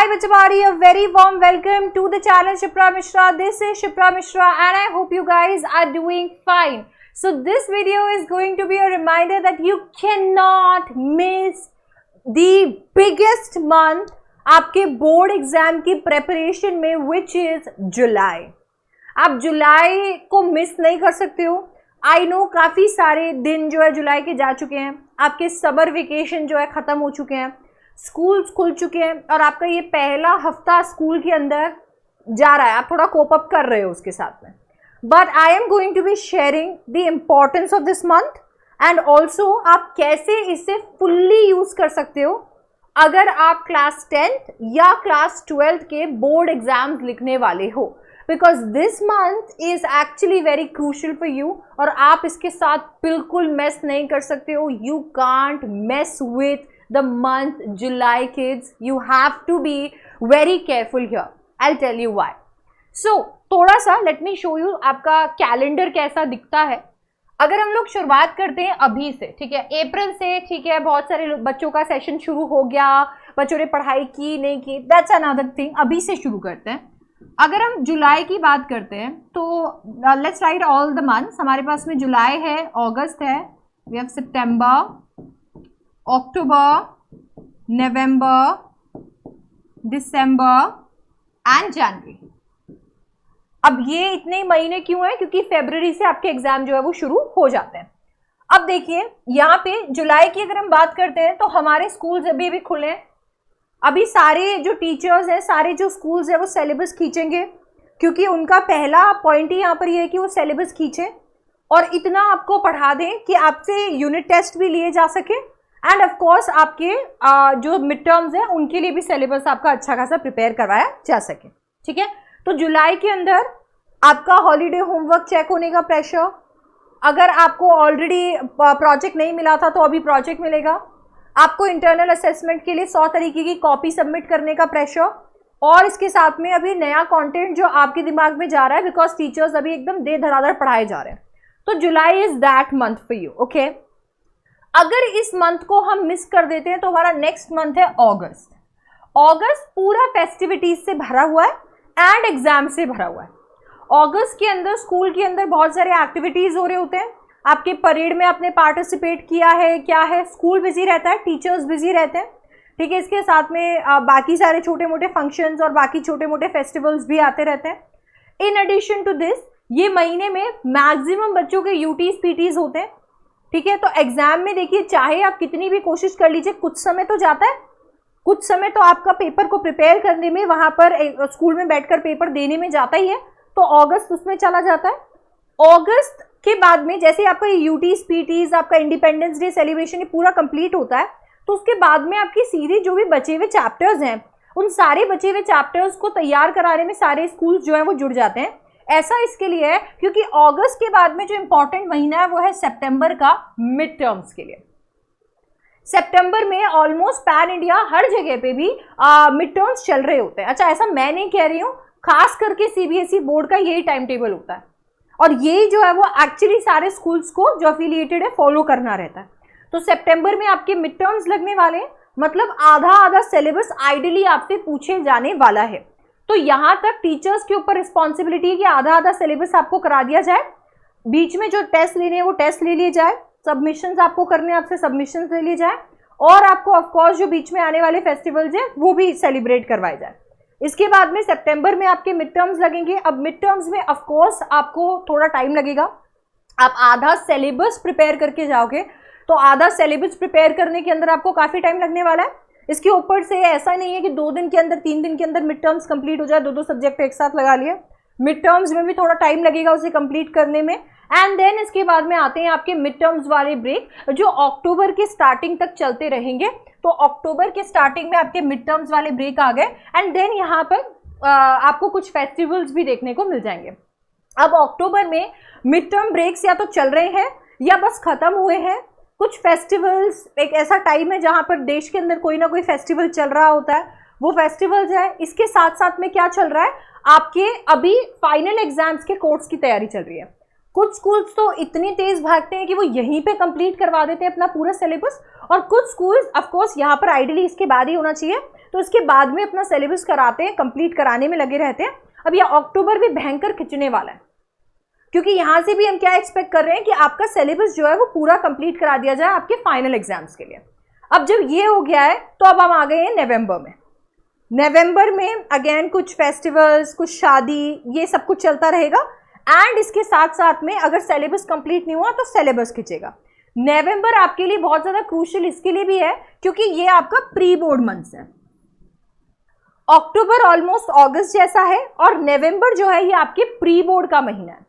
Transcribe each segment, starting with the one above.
Hi Bachapari, a very warm welcome to the channel Shipra Mishra. This is Shipra Mishra and I hope you guys are doing fine. So this video is going to be a reminder that you cannot miss the biggest month आपके board exam की preparation में, which is जुलाई. आप जुलाई को miss नहीं कर सकते हो. I know काफ़ी सारे दिन जो है जुलाई के जा चुके हैं, आपके समर वेकेशन जो है ख़त्म हो चुके हैं, स्कूल्स खुल चुके हैं और आपका ये पहला हफ्ता स्कूल के अंदर जा रहा है. आप थोड़ा कोप अप कर रहे हो उसके साथ में. But I am going to be sharing the importance of this month and also आप कैसे इसे फुल्ली यूज़ कर सकते हो अगर आप क्लास 10th या क्लास 12th के बोर्ड एग्जाम्स लिखने वाले हो. Because this month is actually very crucial for you और आप इसके साथ बिल्कुल मेस नहीं कर सकते हो. You can't mess with the month July, kids. You have to be very careful here. I'll tell you why. So थोड़ा सा let me show you आपका कैलेंडर कैसा दिखता है. अगर हम लोग शुरुआत करते हैं अभी से, ठीक है, अप्रैल से, ठीक है, बहुत सारे बच्चों का सेशन शुरू हो गया, बच्चों ने पढ़ाई की नहीं की, दैट्स अनदर थिंग. अभी से शुरू करते हैं. अगर हम जुलाई की बात करते हैं तो let's write all the months. हमारे पास में जुलाई है, अगस्त है, we have September, October, November, December and January. अब ये इतने महीने क्यों हैं? क्योंकि फरवरी से आपके एग्जाम जो है वो शुरू हो जाते हैं. अब देखिए यहाँ पे जुलाई की अगर हम बात करते हैं तो हमारे स्कूल्स अभी भी खुले हैं. अभी सारे जो टीचर्स हैं, सारे जो स्कूल्स हैं वो सिलेबस खींचेंगे, क्योंकि उनका पहला पॉइंट ही यहाँ पर ये है कि वो सिलेबस खींचें और इतना आपको पढ़ा दें कि आपसे यूनिट टेस्ट भी लिए जा सके एंड ऑफ कोर्स आपके जो मिड टर्म्स हैं उनके लिए भी सिलेबस आपका अच्छा खासा प्रिपेयर करवाया जा सके. ठीक है, तो जुलाई के अंदर आपका हॉलीडे होमवर्क चेक होने का प्रेशर, अगर आपको ऑलरेडी प्रोजेक्ट नहीं मिला था तो अभी प्रोजेक्ट मिलेगा, आपको इंटरनल असेसमेंट के लिए 100 तरीके की कॉपी सबमिट करने का प्रेशर, और इसके साथ में अभी नया कंटेंट जो आपके दिमाग में जा रहा है बिकॉज टीचर्स अभी एकदम दे धड़ाधड़ पढ़ाए जा रहे हैं. तो जुलाई is that month for you. Okay, अगर इस मंथ को हम मिस कर देते हैं तो हमारा नेक्स्ट मंथ है अगस्त. अगस्त पूरा फेस्टिविटीज से भरा हुआ है एंड एग्जाम से भरा हुआ है. अगस्त के अंदर स्कूल के अंदर बहुत सारे एक्टिविटीज हो रहे होते हैं. आपके परेड में आपने पार्टिसिपेट किया है, क्या है, स्कूल बिजी रहता है, टीचर्स बिजी रहते हैं. ठीक है, इसके साथ में बाकी सारे छोटे मोटे फंक्शंस और बाकी छोटे मोटे फेस्टिवल्स भी आते रहते हैं. इन एडिशन टू दिस ये महीने में मैक्सिमम बच्चों के यूटीज पीटीज होते हैं. ठीक है, तो एग्जाम में देखिए चाहे आप कितनी भी कोशिश कर लीजिए, कुछ समय तो जाता है, कुछ समय तो आपका पेपर को प्रिपेयर करने में, वहां पर स्कूल में बैठकर पेपर देने में जाता ही है. तो अगस्त उसमें चला जाता है. अगस्त के बाद में जैसे आपका यूटीज पीटीज, आपका इंडिपेंडेंस डे सेलिब्रेशन ये पूरा कंप्लीट होता है, तो उसके बाद में आपकी सीधे जो भी बचे हुए चैप्टर्स हैं उन सारे बचे हुए चैप्टर्स को तैयार कराने में सारे स्कूल जो है वो जुड़ जाते हैं. ऐसा इसके लिए है क्योंकि अगस्त के बाद में जो इंपॉर्टेंट महीना है वो है सितंबर का मिड टर्म्स के लिए. सितंबर में ऑलमोस्ट पैन इंडिया हर जगह पे भी मिड टर्म्स चल रहे होते हैं. अच्छा, ऐसा मैं नहीं कह रही हूँ, खास करके सीबीएसई बोर्ड का यही टाइम टेबल होता है और यही जो है वो एक्चुअली सारे स्कूल्स को जो अफिलिएटेड है फॉलो करना रहता है. तो सितंबर में आपके मिड टर्म्स लगने वाले हैं, मतलब आधा सिलेबस आइडियली आपसे पूछे जाने वाला है. तो यहाँ तक टीचर्स के ऊपर रिस्पॉन्सिबिलिटी है कि आधा सिलेबस आपको करा दिया जाए. बीच में जो टेस्ट लेने हैं वो टेस्ट ले लिए जाए, सबमिशंस आपको करने हैं आपसे सबमिशंस ले लिए जाए, और आपको ऑफकोर्स जो बीच में आने वाले फेस्टिवल्स हैं वो भी सेलिब्रेट करवाए जाए. इसके बाद में सितंबर में आपके मिड टर्म्स लगेंगे. अब मिड टर्म्स में ऑफकोर्स आपको थोड़ा टाइम लगेगा. आप आधा सिलेबस प्रिपेयर करके जाओगे तो आधा सिलेबस प्रिपेयर करने के अंदर आपको काफ़ी टाइम लगने वाला है. इसके ऊपर से ऐसा नहीं है कि 2 दिन के अंदर 3 दिन के अंदर मिड टर्म्स कंप्लीट हो जाए, 2 सब्जेक्ट एक साथ लगा लिए. मिड टर्म्स में भी थोड़ा टाइम लगेगा उसे कंप्लीट करने में. एंड देन इसके बाद में आते हैं आपके मिड टर्म्स वाले ब्रेक जो अक्टूबर के स्टार्टिंग तक चलते रहेंगे. तो अक्टूबर के स्टार्टिंग में आपके मिड टर्म्स वाले ब्रेक आ गए एंड देन यहाँ पर आपको कुछ फेस्टिवल्स भी देखने को मिल जाएंगे. अब अक्टूबर में मिड टर्म ब्रेक्स या तो चल रहे हैं या बस खत्म हुए हैं. कुछ फेस्टिवल्स, एक ऐसा टाइम है जहाँ पर देश के अंदर कोई ना कोई फेस्टिवल चल रहा होता है, वो फेस्टिवल्स है. इसके साथ साथ में क्या चल रहा है, आपके अभी फाइनल एग्जाम्स के कोर्स की तैयारी चल रही है. कुछ स्कूल्स तो इतनी तेज भागते हैं कि वो यहीं पे कंप्लीट करवा देते हैं अपना पूरा सिलेबस, और कुछ स्कूल्स ऑफ कोर्स यहाँ पर आइडियली इसके बाद ही होना चाहिए, तो इसके बाद में अपना सिलेबस कराते हैं, कंप्लीट कराने में लगे रहते हैं। अब यह अक्टूबर भी भयंकर खिंचने वाला है, क्योंकि यहाँ से भी हम क्या एक्सपेक्ट कर रहे हैं कि आपका सिलेबस जो है वो पूरा कंप्लीट करा दिया जाए आपके फाइनल एग्जाम्स के लिए। अब जब ये हो गया है तो अब हम आ गए हैं नवंबर में। नवंबर में अगेन कुछ फेस्टिवल्स, कुछ शादी, ये सब कुछ चलता रहेगा, एंड इसके साथ साथ में अगर सिलेबस कंप्लीट नहीं हुआ तो सिलेबस खिंचेगा। नवंबर आपके लिए बहुत ज्यादा क्रूशियल इसके लिए भी है क्योंकि ये आपका प्री बोर्ड मंथ्स है। अक्टूबर ऑलमोस्ट अगस्त जैसा है, और नवंबर जो है ये आपके प्री बोर्ड का महीना है।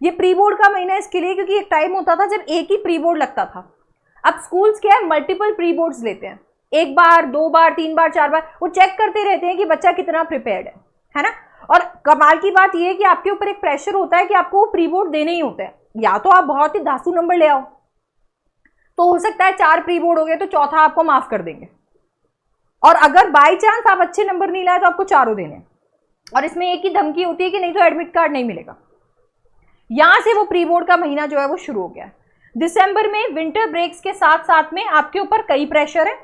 ये प्री बोर्ड का महीना इसके लिए क्योंकि एक टाइम होता था जब एक ही प्री बोर्ड लगता था। अब स्कूल्स क्या है, मल्टीपल प्री बोर्ड्स लेते हैं, एक बार, दो बार, तीन बार, चार बार, वो चेक करते रहते हैं कि बच्चा कितना प्रिपेयर्ड है ना। और कमाल की बात यह है कि आपके ऊपर एक प्रेशर होता है कि आपको प्री बोर्ड देने ही होते हैं, या तो आप बहुत ही धांसू नंबर ले आओ, तो हो सकता है 4 प्री बोर्ड हो गए तो चौथा आपको माफ कर देंगे, और अगर बाय चांस आप अच्छे नंबर नहीं लाए तो आपको चारों देने, और इसमें एक ही धमकी होती है कि नहीं तो एडमिट कार्ड नहीं मिलेगा। यहां से वो प्री बोर्ड का महीना जो है वो शुरू हो गया। दिसंबर में विंटर ब्रेक्स के साथ साथ में आपके ऊपर कई प्रेशर है।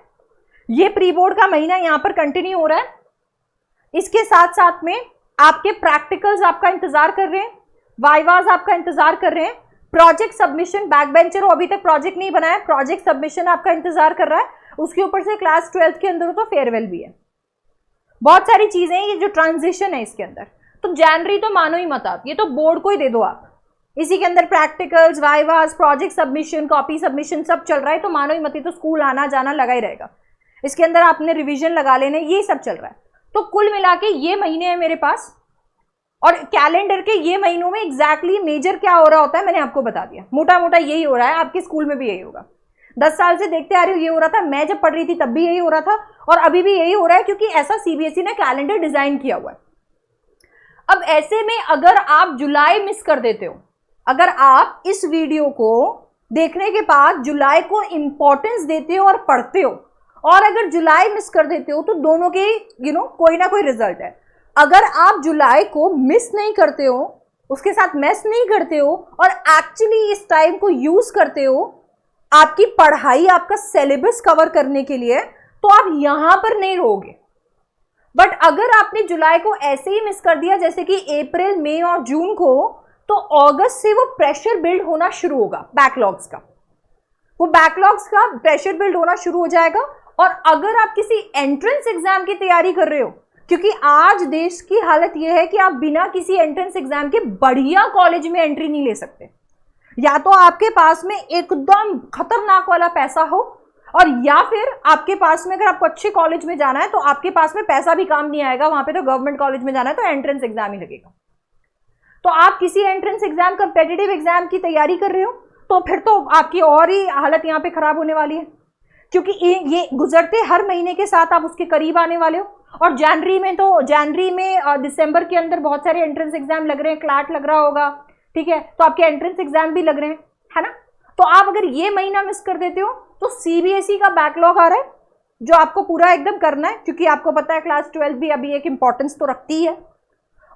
ये प्री बोर्ड का महीना यहां पर कंटिन्यू हो रहा है। इसके साथ साथ में आपके प्रैक्टिकल्स आपका इंतजार कर रहे हैं, वाइवास आपका इंतजार कर रहे हैं, प्रोजेक्ट सबमिशन, बैक बेंचर हो अभी तक प्रोजेक्ट नहीं बनाया, प्रोजेक्ट सबमिशन आपका इंतजार कर रहा है। उसके ऊपर से क्लास 12th के अंदर तो फेयरवेल भी है। बहुत सारी चीजें हैं, ये जो ट्रांजिशन है इसके अंदर। तो जनवरी तो मानो ही मत आप, ये तो बोर्ड को ही दे दो आप। इसी के अंदर practicals, vivas, project submission, copy submission सब चल रहा है, तो मानो ही मत, तो स्कूल आना जाना लगा ही रहेगा। इसके अंदर आपने रिवीजन लगा लेने, ये सब चल रहा है। तो कुल मिला के ये महीने हैं मेरे पास, और कैलेंडर के ये महीनों में एग्जैक्टली मेजर क्या हो रहा होता है मैंने आपको बता दिया। मोटा मोटा यही हो रहा है, आपके स्कूल में भी यही होगा। 10 साल से देखते आ रही हूँ ये हो रहा था, मैं जब पढ़ रही थी तब भी यही हो रहा था, और अभी भी यही हो रहा है, क्योंकि ऐसा सीबीएसई ने कैलेंडर डिजाइन किया हुआ है। अब ऐसे में अगर आप जुलाई मिस कर देते हो, अगर आप इस वीडियो को देखने के बाद जुलाई को इंपॉर्टेंस देते हो और पढ़ते हो, और अगर जुलाई मिस कर देते हो, तो दोनों के कोई ना कोई रिजल्ट है। अगर आप जुलाई को मिस नहीं करते हो, उसके साथ मैस नहीं करते हो, और एक्चुअली इस टाइम को यूज करते हो आपकी पढ़ाई, आपका सिलेबस कवर करने के लिए, तो आप यहां पर नहीं रहोगे। बट अगर आपने जुलाई को ऐसे ही मिस कर दिया, जैसे कि अप्रैल, मई और जून को, तो अगस्त से वो प्रेशर बिल्ड होना शुरू होगा, बैकलॉग्स का, वो बैकलॉग्स का प्रेशर बिल्ड होना शुरू हो जाएगा। और अगर आप किसी एंट्रेंस एग्जाम की तैयारी कर रहे हो, क्योंकि आज देश की हालत यह है कि आप बिना किसी एंट्रेंस एग्जाम के बढ़िया कॉलेज में एंट्री नहीं ले सकते, या तो आपके पास में एकदम खतरनाक वाला पैसा हो, और या फिर आपके पास में अगर आपको अच्छे कॉलेज में जाना है तो आपके पास में पैसा भी काम नहीं आएगा, वहां पे तो गवर्नमेंट कॉलेज में जाना है तो एंट्रेंस एग्जाम ही लगेगा। तो आप किसी एंट्रेंस एग्जाम, कंपेटिटिव एग्जाम की तैयारी कर रहे हो, तो फिर तो आपकी और ही हालत यहाँ पे खराब होने वाली है, क्योंकि ये गुजरते हर महीने के साथ आप उसके करीब आने वाले हो। और जनवरी में और दिसंबर के अंदर बहुत सारे एंट्रेंस एग्जाम लग रहे हैं, क्लाट लग रहा होगा, ठीक है, तो आपके एंट्रेंस एग्जाम भी लग रहे हैं, है ना। तो आप अगर ये महीना मिस कर देते हो तो सीबीएसई का बैकलॉग आ रहा है जो आपको पूरा एकदम करना है, क्योंकि आपको पता है क्लास 12 भी अभी एक इंपॉर्टेंस तो रखती है,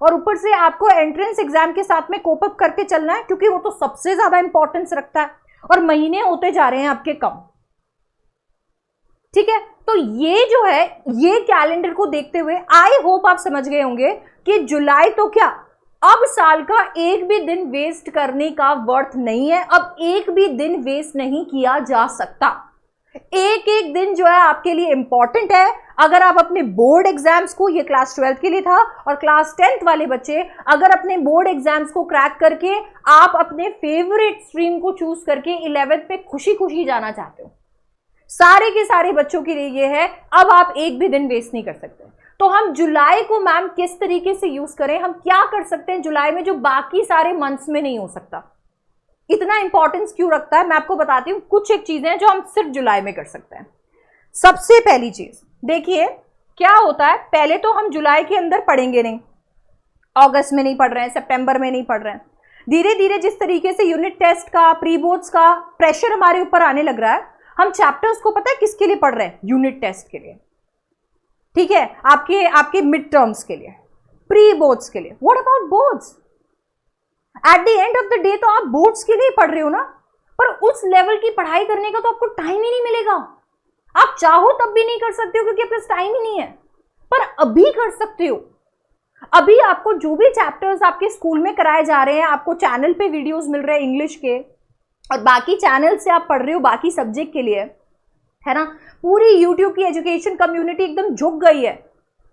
और ऊपर से आपको एंट्रेंस एग्जाम के साथ में कोप अप करके चलना है, क्योंकि वो तो सबसे ज्यादा इंपॉर्टेंस रखता है, और महीने होते जा रहे हैं आपके कम, ठीक है। तो ये जो है, ये कैलेंडर को देखते हुए आई होप आप समझ गए होंगे कि जुलाई तो क्या, अब साल का एक भी दिन वेस्ट करने का वर्थ नहीं है। अब एक भी दिन वेस्ट नहीं किया जा सकता, एक एक दिन जो है आपके लिए इंपॉर्टेंट है। अगर आप अपने बोर्ड एग्जाम्स को, ये क्लास 12 के लिए था, और क्लास 10th वाले बच्चे अगर अपने बोर्ड एग्जाम्स को क्रैक करके आप अपने फेवरेट स्ट्रीम को चूज करके 11th में खुशी खुशी जाना चाहते हो, सारे के सारे बच्चों के लिए ये है, अब आप एक भी दिन वेस्ट नहीं कर सकते। तो हम जुलाई को मैम किस तरीके से यूज करें, हम क्या कर सकते हैं जुलाई में जो बाकी सारे मंथ्स में नहीं हो सकता, इतना इंपॉर्टेंस क्यों रखता है, मैं आपको बताती हूँ। कुछ एक चीजें जो हम सिर्फ जुलाई में कर सकते हैं। सबसे पहली चीज देखिए क्या होता है, पहले तो हम जुलाई के अंदर पढ़ेंगे नहीं, अगस्त में नहीं पढ़ रहे हैं, सितंबर में नहीं पढ़ रहे हैं। धीरे धीरे जिस तरीके से यूनिट टेस्ट का, प्री बोर्ड्स का प्रेशर हमारे ऊपर आने लग रहा है, हम चैप्टर्स को पता है किसके लिए पढ़ रहे हैं, यूनिट टेस्ट के लिए, ठीक है, आपके मिड टर्म्स के लिए, प्री बोर्ड्स के लिए। What about boards, at the end of the day तो आप बोर्ड्स के लिए पढ़ रहे हो ना, पर उस लेवल की पढ़ाई करने का तो आपको टाइम ही नहीं मिलेगा। आप चाहो तब भी नहीं कर सकते हो क्योंकि आपके पास टाइम ही नहीं है, पर अभी कर सकते हो। अभी आपको जो भी चैप्टर्स आपके स्कूल में कराए जा रहे हैं, आपको चैनल पे वीडियोस मिल रहे हैं इंग्लिश के, और बाकी चैनल से आप पढ़ रहे हो बाकी सब्जेक्ट के लिए, है ना। पूरी यूट्यूब की एजुकेशन कम्युनिटी एकदम झुक गई है,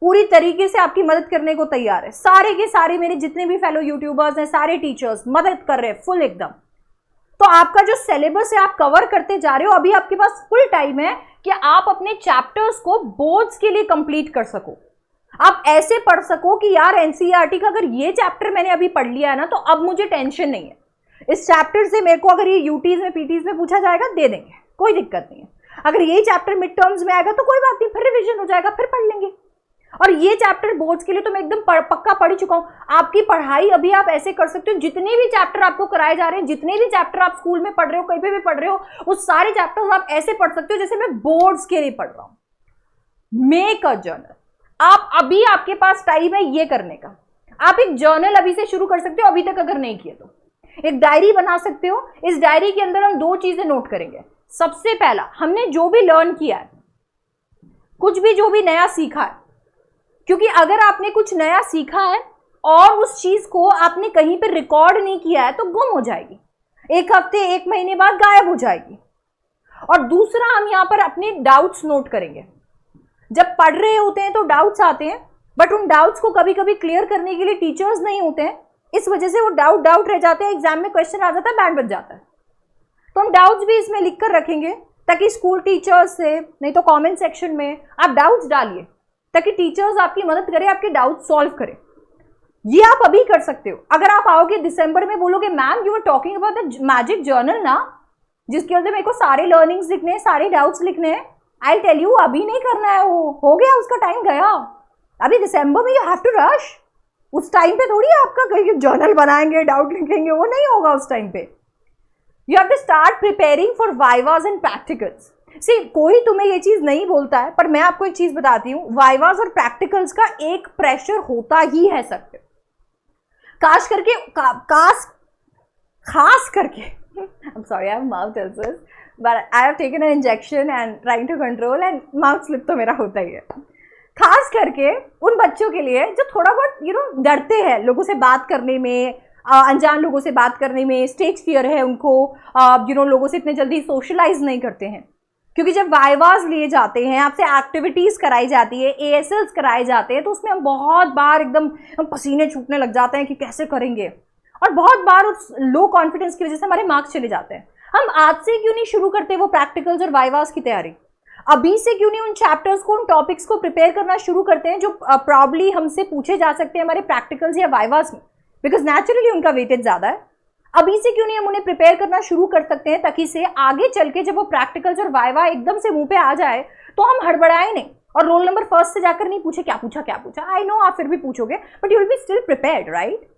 पूरी तरीके से आपकी मदद करने को तैयार है। सारे के सारे मेरे जितने भी फेलो यूट्यूबर्स हैं, सारे टीचर्स मदद कर रहे हैं फुल एकदम। तो आपका जो सिलेबस है आप कवर करते जा रहे हो। अभी आपके पास फुल टाइम है कि आप अपने चैप्टर्स को बोर्ड्स के लिए कंप्लीट कर सको। आप ऐसे पढ़ सको कि यार एनसीईआरटी का अगर ये चैप्टर मैंने अभी पढ़ लिया है ना, तो अब मुझे टेंशन नहीं है। इस चैप्टर से मेरे को अगर ये यूटीज में पीटीज में पूछा जाएगा दे देंगे, कोई दिक्कत नहीं है। अगर यही चैप्टर मिड टर्म्स में आएगा तो कोई बात नहीं, फिर रिविजन हो जाएगा, फिर पढ़ लेंगे। और ये चैप्टर बोर्ड्स के लिए तो मैं एकदम पक्का पढ़ ही चुका हूं। आपकी पढ़ाई अभी आप ऐसे कर सकते हो, जितने भी चैप्टर आपको कराए जा रहे हैं, जितने भी चैप्टर आप स्कूल में पढ़ रहे हो, कहीं पे भी पढ़ रहे हो, उस सारे चैप्टर्स आप ऐसे पढ़ सकते हो जैसे मैं बोर्ड्स के लिए पढ़ रहा हूं। Make a journal. आप अभी आपके पास टाइम है ये करने का। आप एक जर्नल अभी से शुरू कर सकते हो, अभी तक अगर नहीं किए तो। एक डायरी बना सकते हो। इस डायरी के अंदर हम 2 चीजें नोट करेंगे। सबसे पहला, हमने जो भी लर्न किया है, कुछ भी जो भी नया सीखा है, क्योंकि अगर आपने कुछ नया सीखा है और उस चीज को आपने कहीं पर रिकॉर्ड नहीं किया है तो गुम हो जाएगी, 1 हफ्ते 1 महीने बाद गायब हो जाएगी। और दूसरा, हम यहां पर अपने डाउट्स नोट करेंगे। जब पढ़ रहे होते हैं तो डाउट्स आते हैं, बट उन डाउट्स को कभी कभी क्लियर करने के लिए टीचर्स नहीं होते हैं, इस वजह से वो डाउट रह जाते हैं। एग्जाम में क्वेश्चन आ जाता है, बैंड बज जाता है। तो हम डाउट्स भी इसमें लिख कर रखेंगे ताकि स्कूल टीचर्स से, नहीं तो कमेंट सेक्शन में आप डाउट्स डालिए ताकि टीचर्स आपकी मदद करें, आपके डाउट सॉल्व करें। ये आप अभी कर सकते हो। अगर आप आओगे दिसंबर में, बोलोगे ma'am you are talking about the magic journal ना, जिसके अंदर मेरे को सारे लर्निंग्स लिखने हैं, सारे डाउट्स लिखने हैं, आई टेल यू अभी नहीं करना है, वो हो गया, उसका टाइम गया। अभी दिसंबर में यू हैव टू रश। उस टाइम पे थोड़ी आपका कहीं जर्नल बनाएंगे, डाउट लिखेंगे, वो नहीं होगा उस टाइम पे। You have to start preparing for vivas and practicals. See, कोई तुम्हें ये चीज नहीं बोलता है, पर मैं आपको एक चीज बताती हूँ, वाइवास और प्रैक्टिकल्स का एक प्रेशर होता ही है सबके, खास करके खास करके I'm sorry, I have mouth ulcers, but I have taken an injection and trying to control, and mouth slip तो मेरा होता ही है। खास करके उन बच्चों के लिए जो थोड़ा बहुत डरते हैं लोगों से बात करने में, अनजान लोगों से बात करने में, स्टेज फियर है उनको, लोगों से इतने जल्दी सोशलाइज नहीं करते हैं। क्योंकि जब वाइवास लिए जाते हैं, आपसे एक्टिविटीज कराई जाती है, एएसएल्स कराए जाते हैं, तो उसमें हम बहुत बार एकदम पसीने छूटने लग जाते हैं कि कैसे करेंगे, और बहुत बार उस लो कॉन्फिडेंस की वजह से हमारे मार्क्स चले जाते हैं। हम आज से क्यों नहीं शुरू करते वो प्रैक्टिकल्स और वाइवास की तैयारी? अभी से क्यों नहीं उन चैप्टर्स को, उन टॉपिक्स को प्रिपेयर करना शुरू करते हैं जो प्रॉब्ली हमसे पूछे जा सकते हैं हमारे प्रैक्टिकल्स या वाइवास में, बिकॉज नेचुरली उनका वेटेज ज्यादा है। अभी से क्यों नहीं हम उन्हें प्रिपेयर करना शुरू कर सकते हैं, ताकि से आगे चल के जब वो प्रैक्टिकल्स और वाइवा एकदम से मुंह पे आ जाए तो हम हड़बड़ाए नहीं, और रोल नंबर फर्स्ट से जाकर नहीं पूछे क्या पूछा। आई नो आप फिर भी पूछोगे, but you will be still prepared, right?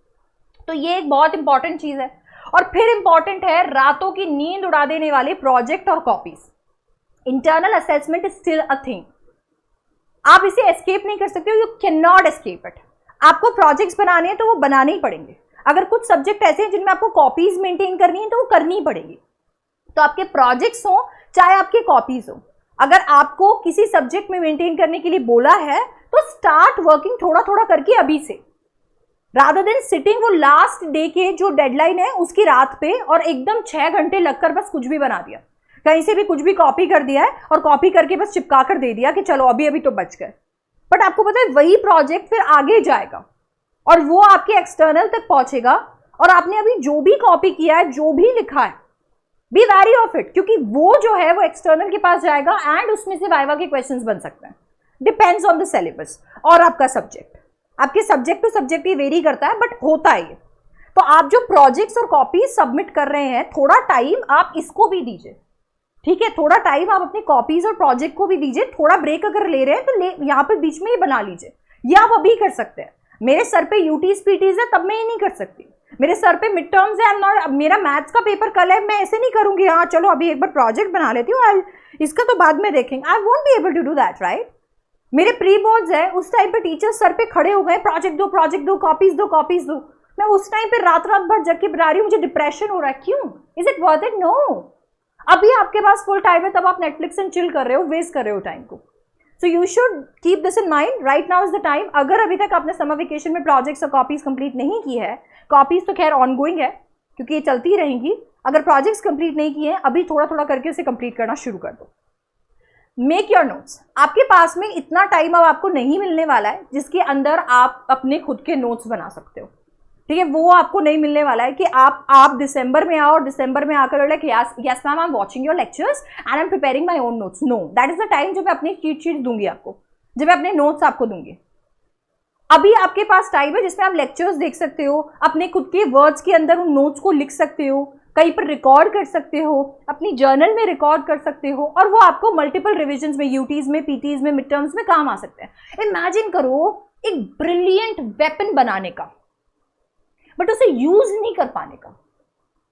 तो ये एक बहुत इंपॉर्टेंट चीज है। और फिर इंपॉर्टेंट है रातों की नींद उड़ा देने वाले प्रोजेक्ट और copies. Internal assessment is still a thing, आप इसे एस्केप नहीं कर सकते हो, you can not escape it. आपको प्रोजेक्ट्स बनाने हैं तो वो बनाने ही पड़ेंगे। अगर कुछ सब्जेक्ट ऐसे हैं जिनमें आपको कॉपीज मेंटेन करनी है तो वो करनी ही पड़ेगी। तो आपके प्रोजेक्ट्स हो चाहे आपके कॉपीज हो, अगर आपको किसी सब्जेक्ट में मेंटेन करने के लिए बोला है तो स्टार्ट वर्किंग थोड़ा थोड़ा करके अभी से, रादर देन सिटिंग वो लास्ट डे के जो डेडलाइन है उसकी रात पे और एकदम 6 घंटे लगकर बस कुछ भी बना दिया, कहीं से भी कुछ भी कॉपी कर दिया है और कॉपी करके बस चिपका कर दे दिया कि चलो अभी अभी तो बच गए। बट आपको पता है वही प्रोजेक्ट फिर आगे जाएगा और वो आपके एक्सटर्नल तक पहुंचेगा, और आपने अभी जो भी कॉपी किया है, जो भी लिखा है, बी वेरी ऑफ इट, क्योंकि वो जो है वो एक्सटर्नल के पास जाएगा एंड उसमें से वाइवा के क्वेश्चंस बन सकते हैं। डिपेंड्स ऑन द सिलेबस और आपका सब्जेक्ट, आपके सब्जेक्ट टू सब्जेक्ट ही वेरी करता है, बट होता है। तो आप जो प्रोजेक्ट्स और कॉपीज सबमिट कर रहे हैं, थोड़ा टाइम आप इसको भी दीजिए, ठीक है? थोड़ा टाइम आप अपनी कॉपीज और प्रोजेक्ट को भी दीजिए। थोड़ा ब्रेक अगर ले रहे हैं तो यहाँ पे बीच में ही बना लीजिए, ये आप अभी कर सकते हैं। मेरे सर पे यूटीज पीटीज है तब मैं ये नहीं कर सकती, मेरे सर पे मिड टर्म्स है, नॉट, मेरा मैथ्स का पेपर कल है, मैं ऐसे नहीं करूंगी हाँ चलो अभी एक बार प्रोजेक्ट बना लेती हूँ, इसका तो बाद में देखेंगे। I won't be able to do that, right? मेरे प्री बोर्ड्स है, उस टाइम पे टीचर सर पे खड़े हो गए, प्रोजेक्ट दो, कॉपीज दो, मैं उस टाइम पे रात रात भर जग के बना रही हूँ, मुझे डिप्रेशन हो रहा है, क्यों? Is it worth it? No. अभी आपके पास फुल टाइम है, तब आप नेटफ्लिक्स एंड चिल कर रहे हो, वेस्ट कर रहे हो टाइम को। So you should keep this in mind, right now is the time. अगर अभी तक आपने समर वेकेशन में प्रोजेक्ट्स और कॉपीज कंप्लीट नहीं की है, कॉपीज तो खैर ऑनगोइंग है क्योंकि ये चलती ही रहेंगी, अगर प्रोजेक्ट्स कंप्लीट नहीं किए हैं अभी थोड़ा थोड़ा करके उसे कंप्लीट करना शुरू कर दो। Make your notes. आपके पास में इतना टाइम अब आपको नहीं मिलने वाला है जिसके अंदर आप अपने खुद के नोट्स बना सकते हो, ठीक है? वो आपको नहीं मिलने वाला है कि आप दिसंबर में आओ और दिसंबर में आकर like yes ma'am I am watching your lectures and I am preparing my own notes. No, that is the time जब मैं अपनी चीट शीट दूंगी आपको, जब मैं अपने नोट्स आपको दूंगी। अभी आपके पास टाइम है जिसमें आप लेक्चर्स देख सकते हो, अपने खुद के वर्ड्स के अंदर उन नोट्स को लिख सकते हो, कहीं पर रिकॉर्ड कर सकते हो, अपनी जर्नल में रिकॉर्ड कर सकते हो, और वो आपको मल्टीपल रिविजन्स में, यूटीज में, पीटीज में, मिड टर्म्स में काम आ सकते हैं। इमेजिन करो एक ब्रिलियंट वेपन बनाने का, बट उसे यूज नहीं कर पाने का।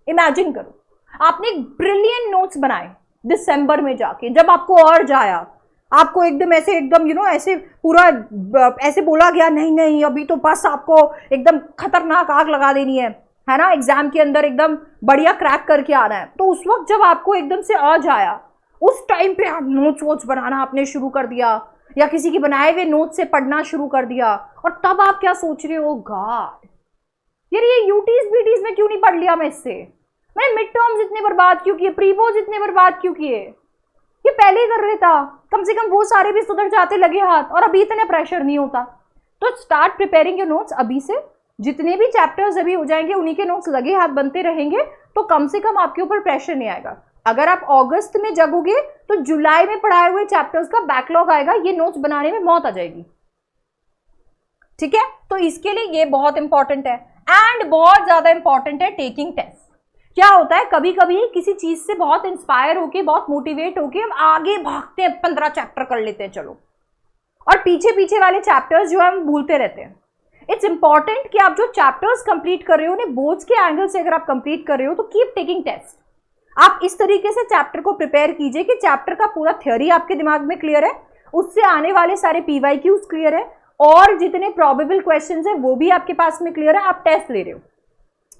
इमेजिन करो आपने एक ब्रिलियंट नोट्स बनाए दिसंबर में जाके, जब आपको और जाया, आपको एकदम ऐसे एकदम ऐसे पूरा ऐसे बोला गया नहीं नहीं अभी तो बस आपको एकदम खतरनाक आग लगा देनी है ना, एग्जाम के अंदर एकदम बढ़िया क्रैक करके आना है। तो उस वक्त जब आपको एकदम से अर्ज आया, उस टाइम पे आप नोट्स वोट्स बनाना आपने शुरू कर दिया, या किसी की बनाए हुए नोट्स से पढ़ना शुरू कर दिया, और तब आप क्या सोच रहे हो, गॉड यार ये यूटीज बीटीज में क्यों नहीं पढ़ लिया मैं इससे, मैंने मिड टर्म्स इतने बर्बाद क्यों किए, प्रीपोज इतने बर्बाद क्यों किए, ये पहले ही कर रहे था, कम से कम वो सारे भी सुधर जाते लगे हाथ, और अभी इतना प्रेशर नहीं होता। तो स्टार्ट प्रिपेयरिंग योर नोट्स अभी से। जितने भी चैप्टर्स अभी हो जाएंगे उन्हीं के नोट्स लगे हाथ बनते रहेंगे, तो कम से कम आपके ऊपर प्रेशर नहीं आएगा। अगर आप अगस्त में जगोगे तो जुलाई में पढ़ाए हुए चैप्टर्स का बैकलॉग आएगा, ये नोट्स बनाने में मौत आ जाएगी, ठीक है? तो इसके लिए ये बहुत इंपॉर्टेंट है, एंड बहुत ज्यादा इंपॉर्टेंट है टेकिंग टेस्ट। क्या होता है, कभी कभी किसी चीज से बहुत इंस्पायर होके, बहुत मोटिवेट होके हम आगे भागते हैं, 15 चैप्टर कर लेते हैं चलो, और पीछे पीछे वाले चैप्टर्स जो है हम भूलते रहते हैं। इट्स इंपॉर्टेंट कि आप जो चैप्टर्स कंप्लीट कर रहे हो उन्हें बोर्ड्स के एंगल से अगर आप कंप्लीट कर रहे हो तो कीप टेकिंग टेस्ट। आप इस तरीके से चैप्टर को प्रिपेयर कीजिए कि चैप्टर का पूरा थ्योरी आपके दिमाग में क्लियर है, उससे आने वाले सारे PYQs क्लियर है, और जितने प्रोबेबल क्वेश्चंस है वो भी आपके पास में क्लियर है, आप टेस्ट ले रहे हो,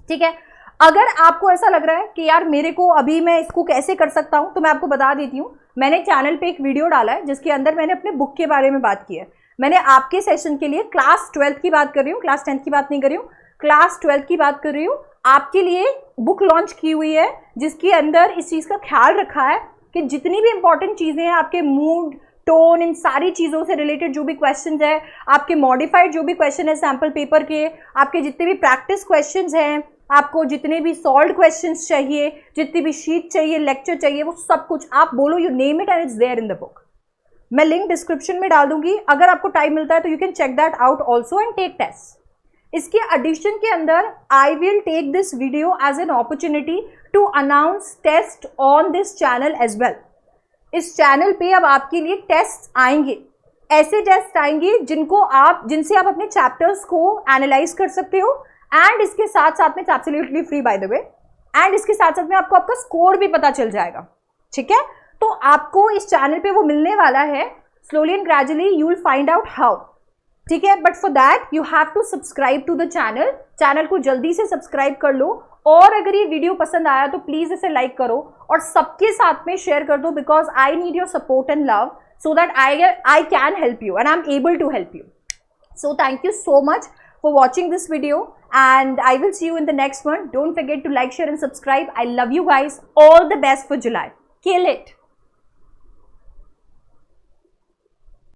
ठीक है? अगर आपको ऐसा लग रहा है कि यार मेरे को अभी मैं इसको कैसे कर सकता हूं, तो मैं आपको बता देती हूं, मैंने चैनल पे एक वीडियो डाला है जिसके अंदर मैंने अपने बुक के बारे में बात की है। मैंने आपके सेशन के लिए क्लास 12th की बात कर रही हूँ, क्लास 10th की बात नहीं कर रही हूँ, क्लास 12th की बात कर रही हूँ। आपके लिए बुक लॉन्च की हुई है जिसके अंदर इस चीज का ख्याल रखा है कि जितनी भी इंपॉर्टेंट चीजें हैं, आपके मूड, टोन, इन सारी चीजों से रिलेटेड जो भी क्वेश्चंस है, आपके मॉडिफाइड जो भी क्वेश्चन है सैम्पल पेपर के, आपके जितने भी प्रैक्टिस क्वेश्चंस हैं, आपको जितने भी सॉल्व क्वेश्चंस चाहिए, जितनी भी शीट चाहिए, लेक्चर चाहिए, वो सब कुछ आप बोलो, you name it and it's there in the book. मैं लिंक डिस्क्रिप्शन में डाल दूंगी, अगर आपको टाइम मिलता है तो you can check that out also and take test. इसके एडिशन के अंदर I will take this video as an opportunity to announce test on this channel as well. इस चैनल पे अब आपके लिए टेस्ट आएंगे, ऐसे टेस्ट आएंगे जिनसे आप अपने चैप्टर्स को एनालाइज कर सकते हो, एंड इसके साथ साथ में absolutely free by the way, and इसके साथ साथ में आपको आपका स्कोर भी पता चल जाएगा, ठीक है? तो आपको इस चैनल पे वो मिलने वाला है, slowly and gradually you will find out how, ठीक है? But for that you have to subscribe to the channel. Channel को जल्दी से सब्सक्राइब कर लो, और अगर ये वीडियो पसंद आया तो प्लीज इसे लाइक करो और सबके साथ में शेयर कर दो, because I need your support and love so that I can help you and I am able to help you. So thank you so much for watching this video, and I will see you in the next one. Don't forget to like, share and subscribe. I love you guys. All the best for July. Kill it.